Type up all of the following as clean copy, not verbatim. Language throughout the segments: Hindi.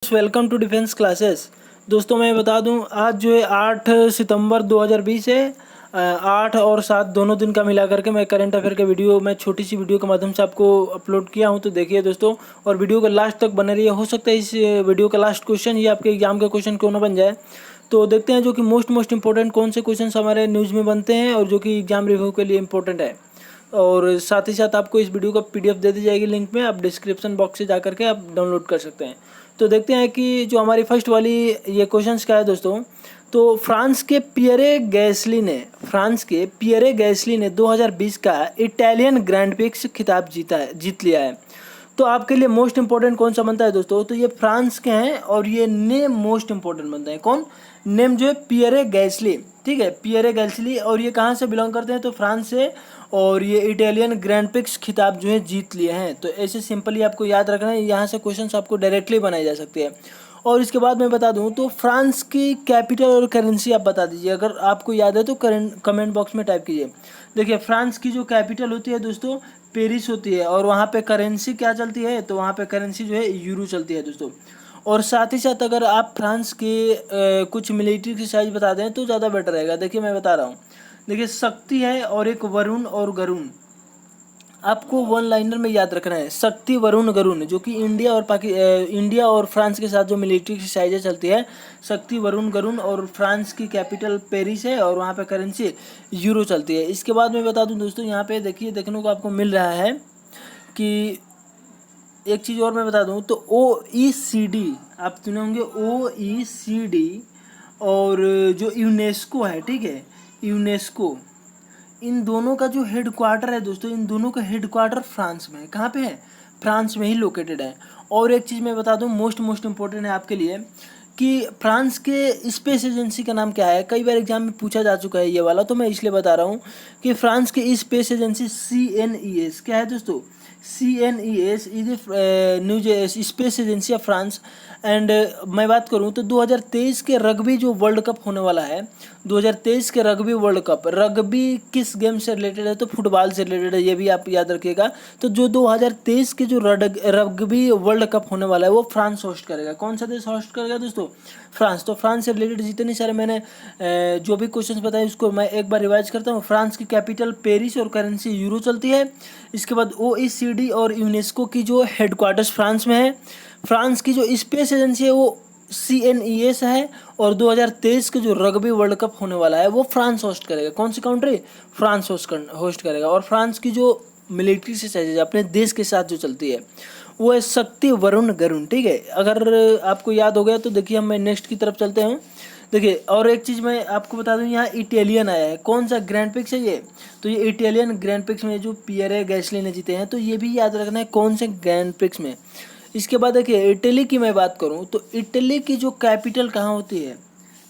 Friends, welcome to defence classes. दोस्तों मैं बता दूं, आज जो है 8 सितंबर 2020 है। 8 और 7 दोनों दिन का मिला करके मैं करंट अफेयर के वीडियो मैं छोटी सी वीडियो के माध्यम से आपको अपलोड किया हूं। तो देखिए दोस्तों, और वीडियो के लास्ट तक बने रहिए। हो सकता है इस वीडियो का लास्ट क्वेश्चन ये आपके एग्जाम का क्वेश्चन क्यों ना बन जाए। तो देखते हैं जो कि मोस्ट इंपॉर्टेंट कौन से क्वेश्चन हमारे न्यूज़ में बनते हैं और जो कि एग्जाम रिव्यू के लिए इंपॉर्टेंट है। और साथ ही साथ आपको इस वीडियो का पीडीएफ दे दी जाएगी लिंक में, आप डिस्क्रिप्शन बॉक्स से जा करके आप डाउनलोड कर सकते हैं। तो देखते हैं कि जो हमारी फर्स्ट वाली ये क्वेश्चंस क्या है दोस्तों। तो फ्रांस के पियरे गैसली ने 2020 का इटालियन ग्रैंड प्रिक्स खिताब जीत लिया है। तो आपके लिए मोस्ट इंपॉर्टेंट कौन सा बनता है दोस्तों, तो ये फ्रांस के हैं और ये नेम मोस्ट इंपॉर्टेंट बनता है। कौन नेम जो है पियरे गैसली, ठीक है, पियरे गैसली। और ये कहाँ से बिलोंग करते हैं, तो फ्रांस से। और ये इटालियन ग्रैंड प्रिक्स खिताब जो है जीत लिए हैं। तो ऐसे सिंपली आपको याद रखना है, यहाँ से क्वेश्चंस आपको डायरेक्टली बनाए जा सकते हैं। और इसके बाद मैं बता दूं तो फ्रांस की कैपिटल और करेंसी आप बता दीजिए, अगर आपको याद है तो कमेंट बॉक्स में टाइप कीजिए। देखिए फ्रांस की जो कैपिटल होती है दोस्तों पेरिस होती है, और वहाँ पे करेंसी क्या चलती है, तो वहाँ पे करेंसी जो है यूरो चलती है दोस्तों। और साथ ही साथ अगर आप फ्रांस के कुछ मिलिट्री की साइज बता दें तो ज़्यादा बेटर रहेगा। देखिए मैं बता रहा हूँ, देखिए शक्ति है और एक वरुण और गरुण, आपको वन लाइनर में याद रखना है। शक्ति वरुण गरुण, जो कि इंडिया और फ्रांस के साथ जो मिलिट्री की साइजें चलती है, शक्ति वरुण गरुण। और फ्रांस की कैपिटल पेरिस है और वहाँ पे करेंसी यूरो चलती है। इसके बाद मैं बता दूं दोस्तों, यहाँ पे देखिए देखने को आपको मिल रहा है कि एक चीज़ और मैं बता दूं तो OECD, आप सुने होंगे OECD, और जो यूनेस्को है, ठीक है, यूनेस्को, इन दोनों का जो हेड क्वार्टर है दोस्तों, इन दोनों का हेड क्वार्टर फ्रांस में है। कहाँ पे है, फ्रांस में ही लोकेटेड है। और एक चीज़ मैं बता दूं मोस्ट इम्पोर्टेंट है आपके लिए, कि फ्रांस के स्पेस एजेंसी का नाम क्या है। कई बार एग्जाम में पूछा जा चुका है ये वाला, तो मैं इसलिए बता रहा हूँ कि फ्रांस की स्पेस एजेंसी CNES क्या है दोस्तों, CNES is news space agency of France. And मैं बात करूं तो 2023 के रग्बी जो वर्ल्ड कप होने वाला है, 2023 के रग्बी वर्ल्ड कप, रग्बी किस गेम से रिलेटेड है, तो फुटबॉल से रिलेटेड है, ये भी आप याद रखिएगा। तो जो 2023 के जो रग्बी वर्ल्ड कप होने वाला है वो फ्रांस होस्ट करेगा। कौन सा देश होस्ट करेगा दोस्तों, फ्रांस। तो फ्रांस से रिलेटेड जितने सारे मैंने जो भी क्वेश्चंस बताए उसको मैं एक बार रिवाइज करता हूँ। फ्रांस की कैपिटल पेरिस और करेंसी यूरो चलती है। इसके बाद OECD और यूनेस्को की जो हेडक्वार्टर्स फ्रांस में है। फ्रांस की जो स्पेस एजेंसी है वो CNES है। और 2023 के जो रग्बी वर्ल्ड कप होने वाला है वो फ्रांस होस्ट करेगा। कौन सी कंट्री, फ्रांस होस्ट करेगा। और फ्रांस की जो मिलिट्री से चाहिए अपने देश के साथ जो चलती है वो है शक्ति वरुण गरुण, ठीक है। अगर आपको याद हो गया तो देखिए हम नेक्स्ट की तरफ चलते हैं। देखिए और एक चीज़ मैं आपको बता दूं, यहाँ इटालियन आया है। कौन सा ग्रैंड प्रिक्स है ये, तो ये इटालियन ग्रैंड प्रिक्स में जो पियरे गैसली ने जीते हैं, तो ये भी याद रखना है कौन से ग्रैंड प्रिक्स में। इसके बाद देखिए इटली की मैं बात करूं तो इटली की जो कैपिटल कहाँ होती है,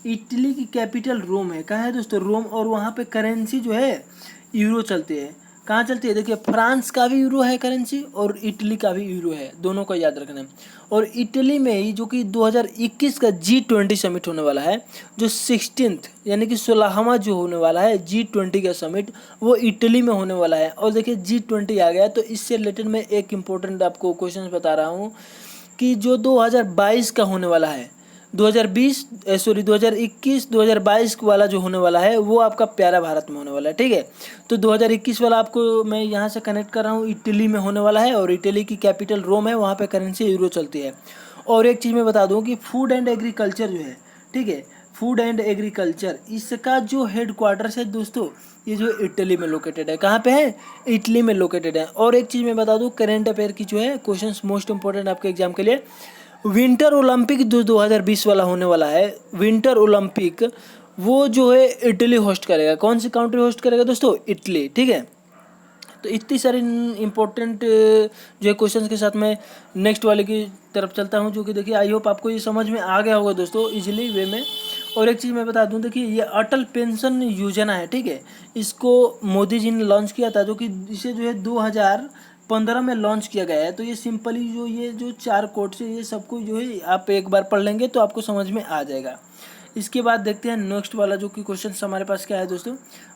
इटली की कैपिटल रोम है। कहाँ है दोस्तों, रोम। और वहाँ पे करेंसी जो है यूरो चलती है। कहाँ चलती है, देखिए फ्रांस का भी यूरो है करेंसी और इटली का भी यूरो है, दोनों का याद रखना है। और इटली में ही जो कि 2021 का G20 समिट होने वाला है, जो 16th यानी कि 16वां जो होने वाला है G20 का समिट, वो इटली में होने वाला है। और देखिए G20 आ गया, तो इससे रिलेटेड मैं एक इम्पोर्टेंट आपको क्वेश्चन बता रहा हूँ कि जो 2022 का होने वाला है, 2021 2022 वाला जो होने वाला है वो आपका प्यारा भारत में होने वाला है, ठीक है। तो 2021 वाला आपको मैं यहाँ से कनेक्ट कर रहा हूँ, इटली में होने वाला है। और इटली की कैपिटल रोम है, वहाँ पे करेंसी यूरो चलती है। और एक चीज़ मैं बता दूँ कि फूड एंड एग्रीकल्चर जो है, ठीक है, फूड एंड एग्रीकल्चर, इसका जो हेड क्वार्टर्स है दोस्तों, ये जो इटली में लोकेटेड है। कहाँ पे है, इटली में लोकेटेड है। और एक चीज़ मैं बता दूँ करेंट अफेयर की जो है क्वेश्चंस मोस्ट इंपॉर्टेंट आपके एग्जाम के लिए, विंटर ओलंपिक जो 2020 वाला होने वाला है, विंटर ओलंपिक, वो जो है इटली होस्ट करेगा। कौन सी कंट्री होस्ट करेगा दोस्तों, इटली, ठीक है। तो इतनी सारी इंपॉर्टेंट जो है क्वेश्चंस के साथ मैं नेक्स्ट वाले की तरफ चलता हूं, जो कि देखिए आई होप आपको ये समझ में आ गया होगा दोस्तों इजीली वे में। और एक चीज़ मैं बता दूं, देखिए ये अटल पेंशन योजना है, ठीक है, इसको मोदी जी ने लॉन्च किया था, जो कि इसे जो है 2015 में लॉन्च किया गया है। तो ये सिंपली जो ये जो 4 कोड से ये सबको जो है आप एक बार पढ़ लेंगे तो आपको समझ में आ जाएगा। इसके बाद देखते हैं नेक्स्ट वाला जो कि क्वेश्चन हमारे पास क्या है दोस्तों,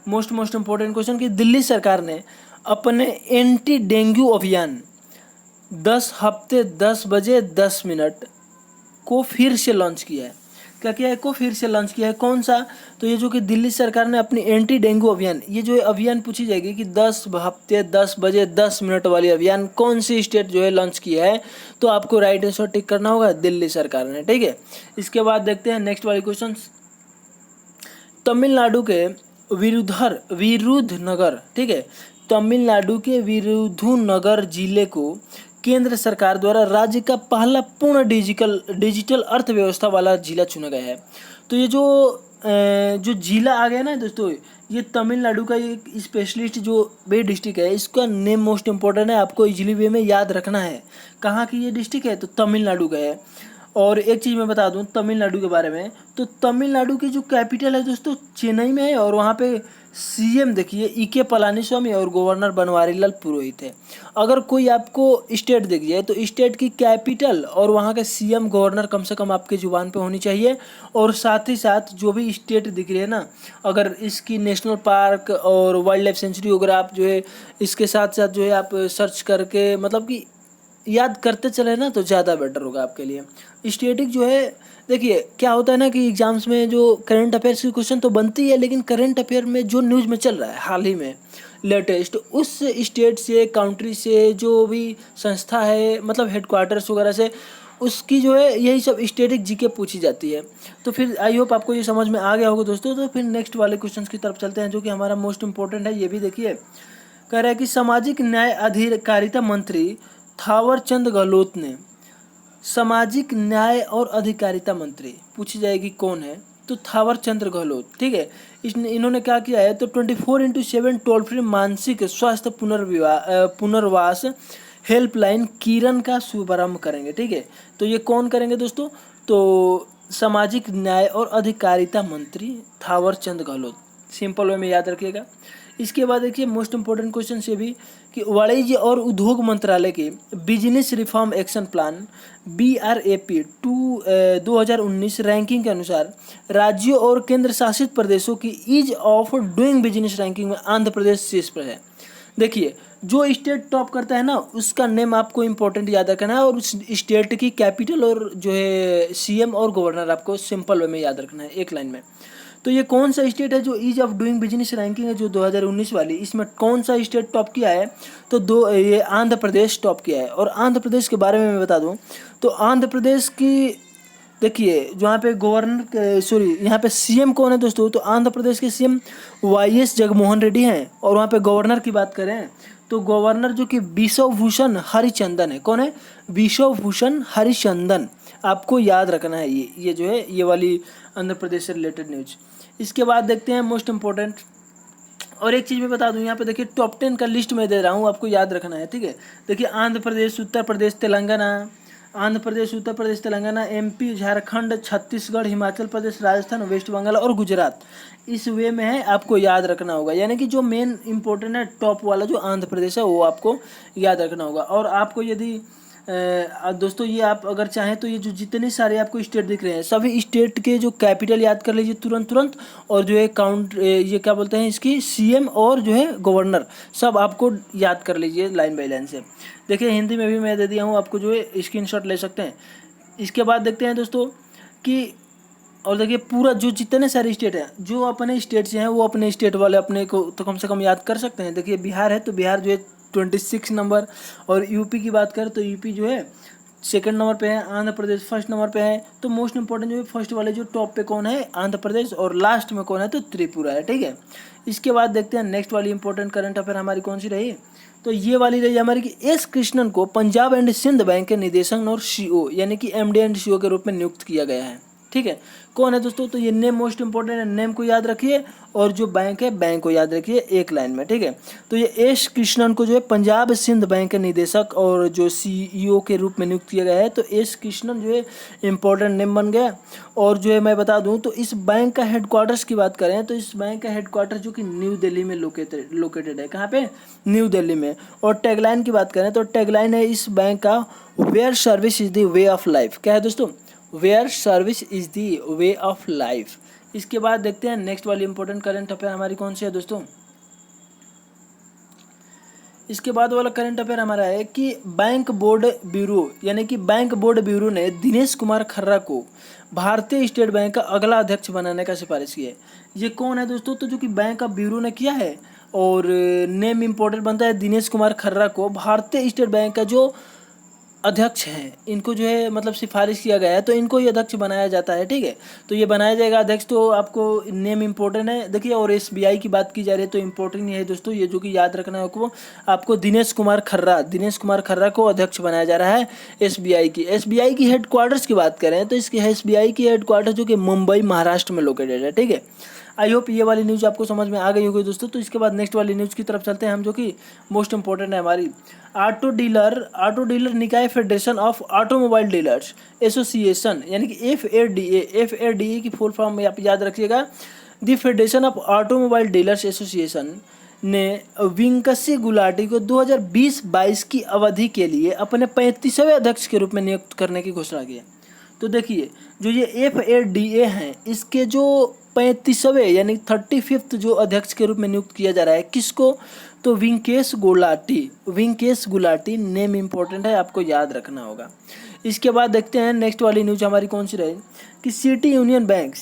मोस्ट इंपॉर्टेंट क्वेश्चन, कि दिल्ली सरकार ने अपने एंटी डेंगू अभियान 10 हफ्ते 10 बजे 10 मिनट को फिर से लॉन्च किया है। क्या किया है? को फिर से लॉन्च किया है। कौन सा? तो ये जो कि दिल्ली सरकार ने अपनी एंटी डेंगू अभियान, ये जो अभियान पूछी जाएगी कि 10 हफ्ते 10 बजे 10 मिनट वाली अभियान कौन सी स्टेट जो है लॉन्च किया है, तो आपको राइट आंसर टिक करना होगा, दिल्ली सरकार ने। ठीक है, इसके बाद देखते हैं नेक्स्ट वाले क्वेश्चन। तमिलनाडु के विरुधनगर, ठीक है, तमिलनाडु के विरुधुनगर जिले को केंद्र सरकार द्वारा राज्य का पहला पूर्ण डिजिटल अर्थव्यवस्था वाला जिला चुना गया है। तो ये जो जिला आ गया ना दोस्तों, ये तमिलनाडु का एक स्पेशलिस्ट जो वे डिस्ट्रिक्ट है, इसका नेम मोस्ट इम्पोर्टेंट है, आपको इजीली वे में याद रखना है। कहाँ की ये डिस्ट्रिक्ट है? तो तमिलनाडु का है। और एक चीज़ मैं बता दूं तमिलनाडु के बारे में, तो तमिलनाडु की जो कैपिटल है दोस्तों चेन्नई में है, और वहाँ पे सीएम देखिए ईके पलानीस्वामी और गवर्नर बनवारीलाल पुरोहित है। अगर कोई आपको स्टेट दिख जाए तो स्टेट की कैपिटल और वहाँ के सीएम गवर्नर कम से कम आपके जुबान पे होनी चाहिए। और साथ ही साथ जो भी स्टेट दिख रही है ना, अगर इसकी नेशनल पार्क और वाइल्ड लाइफ सेंचुरी वगैरह आप जो है इसके साथ साथ जो है आप सर्च करके मतलब कि याद करते चले ना, तो ज़्यादा बेटर होगा आपके लिए। स्टैटिक जो है, देखिए क्या होता है ना कि एग्जाम्स में जो करंट अफेयर्स की क्वेश्चन तो बनती है, लेकिन करंट अफेयर में जो न्यूज़ में चल रहा है हाल ही में लेटेस्ट, उस स्टेट से कंट्री से जो भी संस्था है मतलब हेडक्वार्टर्स वगैरह से, उसकी जो है यही सब स्टैटिक जीके पूछी जाती है। तो फिर आई होप आपको ये समझ में आ गया होगा दोस्तों। तो फिर नेक्स्ट वाले क्वेश्चन की तरफ चलते हैं, जो कि हमारा मोस्ट इंपॉर्टेंट है। ये भी देखिए, कह रहा है कि सामाजिक न्याय अधिकारिता मंत्री थावर चंद गहलोत ने, सामाजिक न्याय और अधिकारिता मंत्री पूछी जाएगी कौन है, तो थावर चंद गहलोत। ठीक है, इन्होंने क्या किया है, तो 24/7 टोल फ्री मानसिक स्वास्थ्य पुनर्वास हेल्पलाइन किरण का शुभारंभ करेंगे। ठीक है, तो ये कौन करेंगे दोस्तों? तो सामाजिक न्याय और अधिकारिता मंत्री थावर चंद गहलोत, सिंपल वे में याद रखिएगा। इसके बाद देखिए मोस्ट इंपॉर्टेंट क्वेश्चन से भी कि वाणिज्य और उद्योग मंत्रालय के business reform action plan BRAP 2019 ranking के अनुसार राज्यों और केंद्र शासित प्रदेशों की ease of doing business ranking में आंध्र प्रदेश शीर्ष पर है। देखिए, जो स्टेट टॉप करता है ना, उसका नेम आपको इंपॉर्टेंट याद रखना है, और उस स्टेट की कैपिटल और जो है सीएम और गवर्नर आपको सिंपल वे में याद रखना है एक लाइन में। तो ये कौन सा स्टेट है जो ease of doing business ranking है जो 2019 वाली, इसमें कौन सा स्टेट टॉप किया है? तो ये आंध्र प्रदेश टॉप किया है। और आंध्र प्रदेश के बारे में मैं बता दूं, तो आंध्र प्रदेश की देखिए जहाँ पे गवर्नर सॉरी यहाँ पे सीएम कौन है दोस्तों, तो आंध्र प्रदेश के सीएम YS जगनमोहन रेड्डी हैं। और वहाँ पे गवर्नर की बात करें तो गवर्नर जो कि बिश्व भूषण हरिचंदन है। कौन है? बिश्व भूषण हरिचंदन। आपको याद रखना है ये जो है ये वाली आंध्र प्रदेश से रिलेटेड न्यूज। इसके बाद देखते हैं मोस्ट इंपॉर्टेंट, और एक चीज़ मैं बता दूं, यहाँ पे देखिए टॉप 10 का लिस्ट मैं दे रहा हूँ, आपको याद रखना है। ठीक है, देखिए आंध्र प्रदेश, उत्तर प्रदेश, तेलंगाना, आंध्र प्रदेश, उत्तर प्रदेश, तेलंगाना, MP, झारखंड, छत्तीसगढ़, हिमाचल प्रदेश, राजस्थान, वेस्ट बंगाल और गुजरात। इस वे में है, आपको याद रखना होगा। यानी कि जो मेन इंपॉर्टेंट है टॉप वाला जो आंध्र प्रदेश है वो आपको याद रखना होगा। और आपको यदि दोस्तों ये आप अगर चाहें तो ये जो जितने सारे आपको स्टेट दिख रहे हैं सभी स्टेट के जो कैपिटल याद कर लीजिए तुरंत, और जो है ये क्या बोलते हैं इसकी सीएम और जो है गवर्नर सब आपको याद कर लीजिए लाइन बाय लाइन से। देखिए हिंदी में भी मैं दे दिया हूँ, आपको जो है स्क्रीनशॉट ले सकते हैं। इसके बाद देखते हैं दोस्तों कि, और देखिए पूरा जो जितने सारे स्टेट हैं जो अपने स्टेट से हैं वो अपने स्टेट वाले अपने को तो कम से कम याद कर सकते हैं। देखिए बिहार है तो बिहार जो है 26 नंबर, और यूपी की बात करें तो यूपी जो है सेकंड नंबर पे है, आंध्र प्रदेश फर्स्ट नंबर पे है। तो मोस्ट इंपॉर्टेंट जो है फर्स्ट वाले जो टॉप पे कौन है? आंध्र प्रदेश, और लास्ट में कौन है? तो त्रिपुरा है। ठीक है, इसके बाद देखते हैं नेक्स्ट वाली इंपॉर्टेंट करंट अफेयर हमारी कौन सी रही, तो ये वाली रही हमारी कि S कृष्णन को पंजाब एंड सिंध बैंक के निदेशक और CO यानी कि MD एंड CO के रूप में नियुक्त किया गया है। ठीक है, कौन है दोस्तों? तो ये नेम मोस्ट इंपॉर्टेंट है, नेम को याद रखिए, और जो बैंक है बैंक को याद रखिए एक लाइन में। ठीक है, तो ये S कृष्णन को जो है पंजाब सिंध बैंक के निदेशक और जो CEO के रूप में नियुक्त किया गया है। तो S कृष्णन जो है इंपॉर्टेंट नेम बन गया। और जो है मैं बता दूं तो इस बैंक का हेडक्वार्टर्स की बात करें तो इस बैंक का हेडक्वार्टर जो कि न्यू दिल्ली में लोकेटेड है। कहाँ पे? न्यू दिल्ली में। और टैगलाइन की बात करें तो टैगलाइन है इस बैंक का, where service is the way of life. क्या है दोस्तों? Where service is the way of life. इसके बाद देखते हैं नेक्स्ट वाली इंपॉर्टेंट करंट अफेयर हमारी कौन सी है दोस्तों। इसके बाद वाला करंट अफेयर हमारा है कि बैंक बोर्ड ब्यूरो यानी कि बैंक बोर्ड ब्यूरो ने दिनेश कुमार खर्रा को भारतीय स्टेट बैंक का अगला अध्यक्ष बनाने का सिफारिश की है। ये कौन है दोस्तों? तो जो कि बैंक ऑफ ब्यूरो ने किया है और नेम इम्पोर्टेंट बनता है, दिनेश कुमार खर्रा को भारतीय स्टेट बैंक का जो अध्यक्ष हैं इनको जो है मतलब सिफारिश किया गया है, तो इनको ही अध्यक्ष बनाया जाता है। ठीक है, तो ये बनाया जाएगा अध्यक्ष, तो आपको नेम इंपॉर्टेंट है। देखिए, और एसबीआई की बात की जा रही है तो इम्पोर्टेंट नहीं है दोस्तों, ये जो कि याद रखना है आपको दिनेश कुमार खर्रा को अध्यक्ष बनाया जा रहा है एसबीआई की हेडक्वार्टर्स की बात करें तो इसकी एसबीआई की हेडक्वार्टर जो कि मुंबई महाराष्ट्र में लोकेटेड है। ठीक है, आई होप ये वाली न्यूज़ आपको समझ में आ गई होगी दोस्तों। तो इसके बाद नेक्स्ट वाली न्यूज़ की तरफ चलते हैं हम, जो कि मोस्ट इंपॉर्टेंट है हमारी। ऑटो डीलर निकाय federation of automobile dealers association यानी कि एफएडीए की फुल फॉर्म आप याद रखिएगा, the federation of automobile dealers association ने वेंकसी गुलाटी को 2020-22 की अवधि के लिए अपने 35वें अध्यक्ष के रूप में नियुक्त करने की घोषणा की है। तो देखिए, जो ये एफएडीए हैं इसके जो 35वें यानी 35th जो अध्यक्ष के रूप में नियुक्त किया जा रहा है किसको? तो वेंकेश गुलाटी नेम इंपॉर्टेंट है, आपको याद रखना होगा। इसके बाद देखते हैं नेक्स्ट वाली न्यूज हमारी कौन सी रही कि सिटी यूनियन बैंक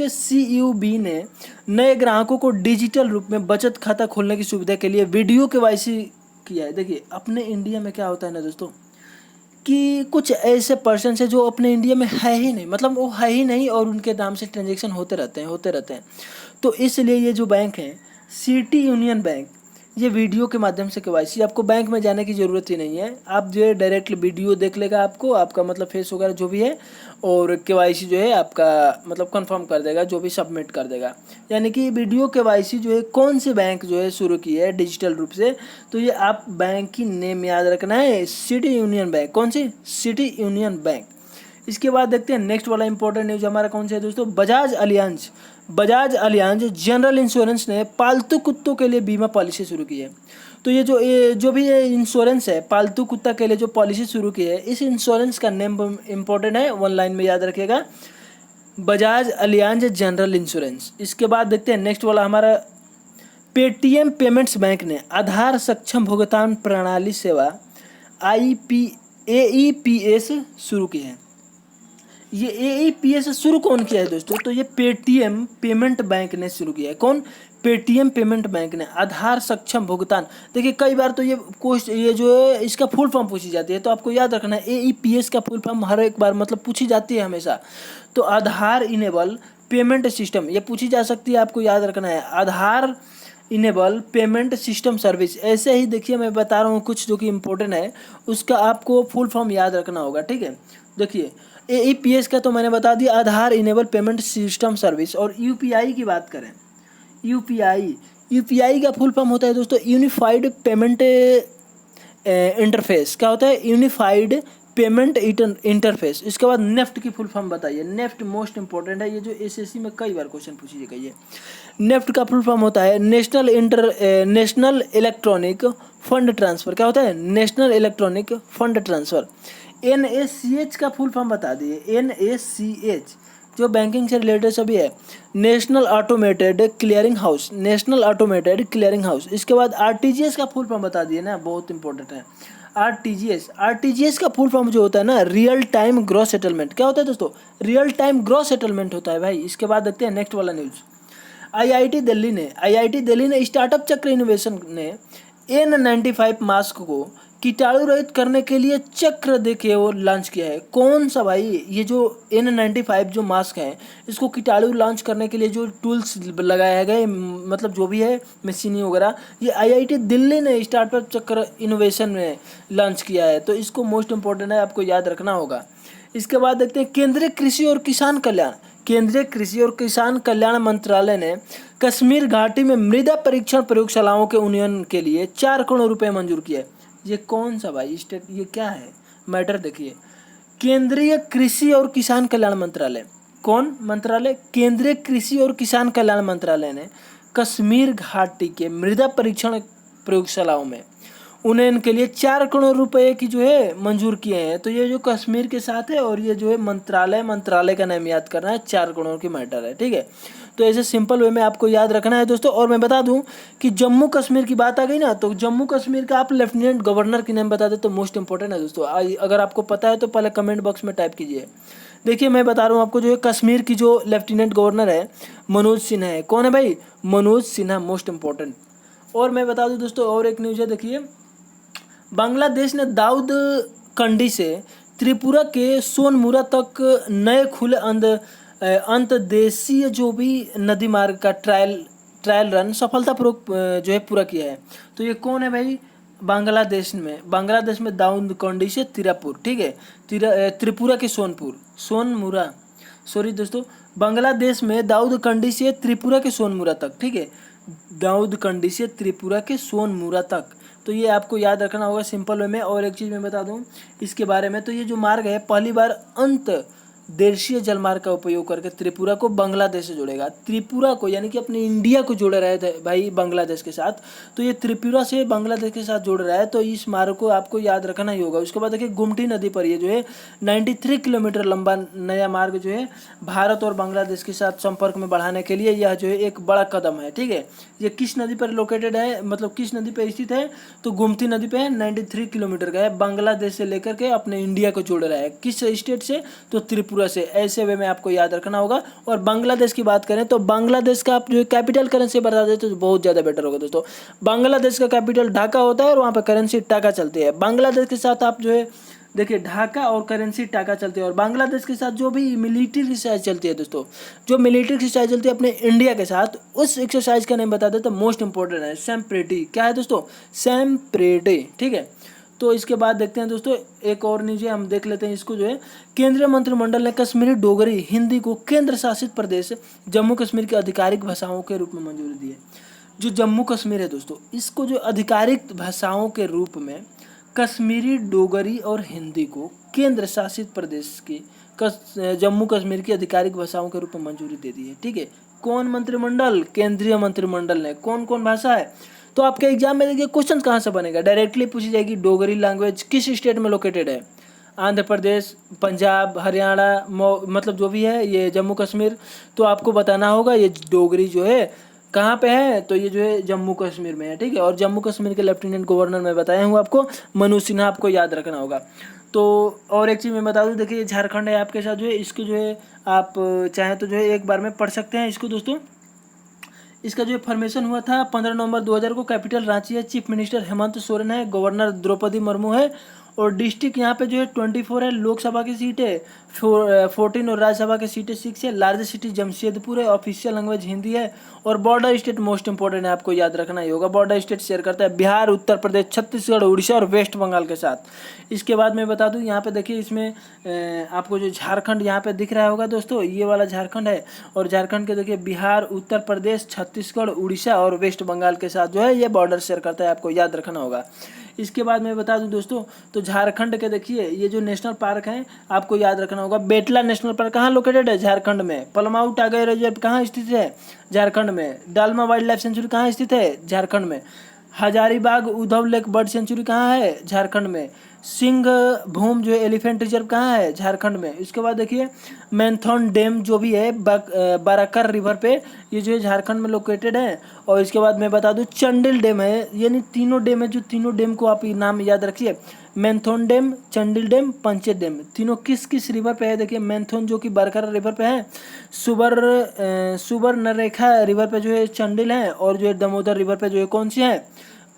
CUB ने नए ग्राहकों को डिजिटल रूप में बचत खाता खोलने की सुविधा के लिए वीडियो KYC किया है। देखिए, अपने इंडिया में क्या होता है ना दोस्तों कि कुछ ऐसे पर्सन है जो अपने इंडिया में है ही नहीं, मतलब वो है ही नहीं और उनके नाम से ट्रांजेक्शन होते रहते हैं। तो इसलिए ये जो बैंक है सिटी यूनियन बैंक, ये वीडियो के माध्यम से KYC, आपको बैंक में जाने की ज़रूरत ही नहीं है, आप जो है डायरेक्ट वीडियो देख लेगा आपका मतलब फेस वगैरह जो भी है, और KYC जो है आपका मतलब कंफर्म कर देगा, जो भी सबमिट कर देगा। यानी कि वीडियो KYC जो है कौन सी बैंक जो है शुरू की है डिजिटल रूप से, तो ये आप बैंक की नेम याद रखना है, सिटी यूनियन बैंक। कौन सी? City union bank. इसके बाद देखते हैं नेक्स्ट वाला इंपॉर्टेंट न्यूज हमारा कौन सा है दोस्तों, बजाज अलियांज जनरल इंश्योरेंस ने पालतू कुत्तों के लिए बीमा पॉलिसी शुरू की है। तो ये जो भी ये इंश्योरेंस है पालतू कुत्ता के लिए जो पॉलिसी शुरू की है, इस इंश्योरेंस का नेम इंपॉर्टेंट है, वन लाइन में याद रखिएगा, बजाज अलियांज जनरल इंश्योरेंस। इसके बाद देखते हैं नेक्स्ट वाला हमारा, पेटीएम पेमेंट्स बैंक ने आधार सक्षम भुगतान प्रणाली सेवा AEPS शुरू की है। ये AEPS शुरू कौन किया है दोस्तों? तो ये पेटीएम पेमेंट बैंक ने शुरू किया है। कौन? पेटीएम पेमेंट बैंक ने आधार सक्षम भुगतान। देखिए, कई बार तो ये जो है इसका फुल फॉर्म पूछी जाती है, तो आपको याद रखना है AEPS का फुल फॉर्म हर एक बार मतलब पूछी जाती है हमेशा। तो आधार इनेबल पेमेंट सिस्टम ये पूछी जा सकती है, आपको याद रखना है, आधार इनेबल पेमेंट सिस्टम सर्विस। ऐसे ही देखिए, मैं बता रहा हूँ कुछ जो कि इम्पोर्टेंट है, उसका आपको फुल फॉर्म याद रखना होगा। ठीक है, देखिए AEPS का तो मैंने बता दिया, आधार इनेबल पेमेंट सिस्टम सर्विस। और UPI की बात करें, UPI का फुल फॉर्म होता है दोस्तों यूनिफाइड पेमेंट इंटरफेस। क्या होता है? Unified payment interface. इसके बाद नेफ्ट की फुल फॉर्म बताइए। नेफ्ट मोस्ट इंपॉर्टेंट है, ये जो SSC में कई बार क्वेश्चन पूछी गई है। नेफ्ट का फुल फॉर्म होता है नेशनल इलेक्ट्रॉनिक फंड ट्रांसफर। क्या होता है? National electronic fund transfer. NACH का फुल फॉर्म बता दिए। NACH जो बैंकिंग से रिलेटेड सभी है, नेशनल ऑटोमेटेड क्लियरिंग हाउस। इसके बाद RTGS का फुल फॉर्म बता दिए ना, बहुत इंपॉर्टेंट है। RTGS का फुल फॉर्म जो होता है ना, रियल टाइम ग्रॉस सेटलमेंट। क्या होता है दोस्तों? रियल टाइम ग्रॉस सेटलमेंट होता है भाई। इसके बाद देखते हैं नेक्स्ट वाला न्यूज़, IIT दिल्ली ने स्टार्टअप चक्र इनोवेशन ने N95 मास्क को कीटाणु रहित करने के लिए चक्र देखिए वो लॉन्च किया है। कौन सा भाई? ये जो N95 जो मास्क है, इसको कीटाणु लॉन्च करने के लिए जो टूल्स लगाया गया, मतलब जो भी है मशीनी वगैरह, ये IIT दिल्ली ने स्टार्टअप चक्र इनोवेशन में लॉन्च किया है। तो इसको मोस्ट इंपॉर्टेंट है, आपको याद रखना होगा। इसके बाद देखते हैं केंद्रीय कृषि और किसान कल्याण मंत्रालय ने कश्मीर घाटी में मृदा परीक्षण प्रयोगशालाओं के उन्नयन के लिए 4 करोड़ रुपए मंजूर किए। ये कौन सा भाई स्टेट, ये क्या है मैटर? देखिए, केंद्रीय कृषि और किसान कल्याण मंत्रालय। कौन मंत्रालय? केंद्रीय कृषि और किसान कल्याण मंत्रालय ने कश्मीर घाटी के मृदा परीक्षण प्रयोगशालाओं में उन्हें इनके लिए 4 करोड़ रुपए की जो है मंजूर किए हैं। तो ये जो कश्मीर के साथ है और ये जो है मंत्रालय का नाम याद करना है, 4 करोड़ की मैटर है, ठीक है। तो ऐसे सिंपल वे में आपको याद रखना है दोस्तों। और मैं बता दूं कि जम्मू कश्मीर की बात आ गई ना, तो जम्मू कश्मीर का आप लेफ्टिनेंट गवर्नर की नाम बता दे तो मोस्ट इंपॉर्टेंट है दोस्तों। अगर आपको पता है तो पहले कमेंट बॉक्स में टाइप कीजिए। देखिए मैं बता रहा हूँ आपको, जो है कश्मीर की जो लेफ्टिनेंट गवर्नर है मनोज सिन्हा है। कौन है भाई? Manoj Sinha, most important. और मैं बता दूं दोस्तों, और एक न्यूज़ है, देखिए बांग्लादेश ने दाऊद कंडी से त्रिपुरा के सोनमुरा तक नए खुले अंतर्देशीय जो भी नदी मार्ग का ट्रायल रन सफलतापूर्वक जो है पूरा किया है। तो ये कौन है भाई? बांग्लादेश में दाऊद कंडी से तिरापुर, ठीक है, त्रिपुरा के सोनमुरा, सॉरी दोस्तों, बांग्लादेश में दाऊद कंडी से त्रिपुरा के सोनमुरा तक, ठीक है, दाऊद कंडी से त्रिपुरा के सोनमुरा तक। तो ये आपको याद रखना होगा सिंपल वे में। और एक चीज़ मैं बता दूं इसके बारे में, तो ये जो मार्ग है पहली बार अंतर्देशीय जलमार्ग का उपयोग करके त्रिपुरा को बांग्लादेश से जोड़ेगा। त्रिपुरा को यानी कि अपने इंडिया को जोड़ रहे थे भाई बांग्लादेश के साथ, तो ये त्रिपुरा से बांग्लादेश के साथ जोड़ रहा है। तो इस मार्ग को आपको याद रखना ही होगा। उसके बाद देखिए गुमटी नदी पर ये जो है 93 किलोमीटर लंबा नया मार्ग जो है भारत और बांग्लादेश के साथ संपर्क में बढ़ाने के लिए यह जो है एक बड़ा कदम है, ठीक है। ये किस नदी पर लोकेटेड है, मतलब किस नदी पर स्थित है? तो गुमती नदी पे 93 किलोमीटर का है। बांग्लादेश से लेकर के अपने इंडिया को जोड़ रहा है। किस स्टेट से? तो त्रिपुरा से। ऐसे वे में आपको याद रखना होगा। और बांग्लादेश की बात करें तो बांग्लादेश का आप जो कैपिटल करेंसी बता देते तो बहुत ज़्यादा बेटर होगा दोस्तों। बांग्लादेश का कैपिटल ढाका होता है और वहाँ पर करेंसी टाका चलती है। बांग्लादेश के साथ आप जो है देखिए ढाका और करेंसी टाका चलती है। और बांग्लादेश के साथ जो भी मिलिट्री एक्सरसाइज चलती है दोस्तों, जो मिलिट्री एक्सरसाइज चलती है अपने इंडिया के साथ, उस एक्सरसाइज का नाम बता दें तो मोस्ट इंपॉर्टेंट है सैमप्रेटी। क्या है दोस्तों? सैमप्रेटी, ठीक है। तो इसके बाद देखते हैं दोस्तों एक और न्यूज़ है, हम देख लेते हैं इसको, जो है केंद्रीय मंत्रिमंडल ने कश्मीरी डोगरी हिंदी को केंद्र शासित प्रदेश जम्मू कश्मीर की आधिकारिक भाषाओं के रूप में मंजूरी दी है। जो जम्मू कश्मीर है दोस्तों, इसको जो आधिकारिक भाषाओं के रूप में कश्मीरी डोगरी और हिंदी को केंद्र शासित प्रदेश की जम्मू कश्मीर की आधिकारिक भाषाओं के रूप में मंजूरी दे दी है, ठीक है। कौन मंत्रिमंडल? केंद्रीय मंत्रिमंडल ने। कौन कौन भाषा है? तो आपके एग्जाम में देखिए क्वेश्चन कहाँ से बनेगा, डायरेक्टली पूछी जाएगी। डोगरी लैंग्वेज किस स्टेट में लोकेटेड है? आंध्र प्रदेश, पंजाब, हरियाणा, मतलब जो भी है ये जम्मू कश्मीर। तो आपको बताना होगा ये डोगरी जो है कहाँ पे है, तो ये जो है जम्मू कश्मीर में है, ठीक है। और जम्मू कश्मीर के लेफ्टिनेंट गवर्नर मैं बताया हूँ आपको, मनोज सिन्हा, आपको याद रखना होगा। तो और एक चीज़ मैं बता दूँ, देखिए झारखंड है आपके साथ, जो है इसको जो है आप चाहें तो जो है एक बार में पढ़ सकते हैं इसको दोस्तों। इसका जो फॉर्मेशन हुआ था 15 नवंबर 2000 को। कैपिटल रांची है, चीफ मिनिस्टर हेमंत सोरेन है, गवर्नर द्रौपदी मुर्मू है। और डिस्ट्रिक्ट यहाँ पे जो है 24 है। लोकसभा की सीट है 14 और राज्यसभा की सीटें 6 है। लार्जेस्ट सिटी जमशेदपुर है। ऑफिशियल लैंग्वेज हिंदी है। और बॉर्डर स्टेट मोस्ट इंपॉर्टेंट है, आपको याद रखना ही होगा। बॉर्डर स्टेट शेयर करता है बिहार, उत्तर प्रदेश, छत्तीसगढ़, उड़ीसा और वेस्ट बंगाल के साथ। इसके बाद मैं बता दूं यहाँ पे देखिए इसमें आपको जो झारखंड यहाँ पे दिख रहा होगा दोस्तों, ये वाला झारखंड है। और झारखंड के देखिए बिहार, उत्तर प्रदेश, छत्तीसगढ़, उड़ीसा और वेस्ट बंगाल के साथ जो है ये बॉर्डर शेयर करता है, आपको याद रखना होगा। इसके बाद मैं बता दूं दोस्तों, तो झारखंड के देखिए ये जो नेशनल पार्क है आपको याद रखना होगा। बेटला नेशनल पार्क कहाँ लोकेटेड है? झारखंड में। पलमाऊ टाइगर रिजर्व कहाँ स्थित है? झारखंड में। डालमा वाइल्ड लाइफ सेंचुरी कहाँ स्थित है? झारखंड में। Hazaribagh Uddhav lake bird sanctuary कहाँ है? झारखंड में। सिंह भूम जो है एलिफेंट रिजर्व कहाँ है? झारखंड में। इसके बाद देखिए मैंथन डैम जो भी है बाराकर रिवर पे, ये जो है झारखंड में लोकेटेड है। और इसके बाद मैं बता दूं चंडिल डैम है, यानी तीनों डैम है, जो तीनों डैम को आप नाम याद रखिए। मैंथन dam, Chandil dam, Panchet dam, तीनों किस किस रिवर पे है? देखिए मैंथन जो कि बाराकर रिवर पे है, सुबर्णरेखा रिवर पे जो है चंडिल है, और जो है दामोदर रिवर पे जो है कौन सी है?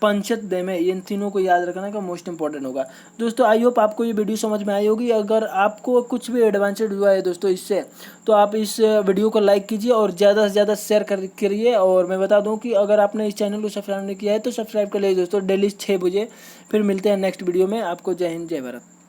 पंचत डैम है। इन तीनों को याद रखना का मोस्ट इंपॉर्टेंट होगा दोस्तों। आई होप आपको ये वीडियो समझ में आई होगी। अगर आपको कुछ भी एडवांटेज हुआ है दोस्तों इससे, तो आप इस वीडियो को लाइक कीजिए और ज़्यादा से ज़्यादा शेयर करिए। और मैं बता दूं कि अगर आपने इस चैनल को सब्सक्राइब नहीं किया है तो सब्सक्राइब कर लीजिए दोस्तों, डेली 6 बजे। फिर मिलते हैं नेक्स्ट वीडियो में। आपको जय हिंद, जय भारत।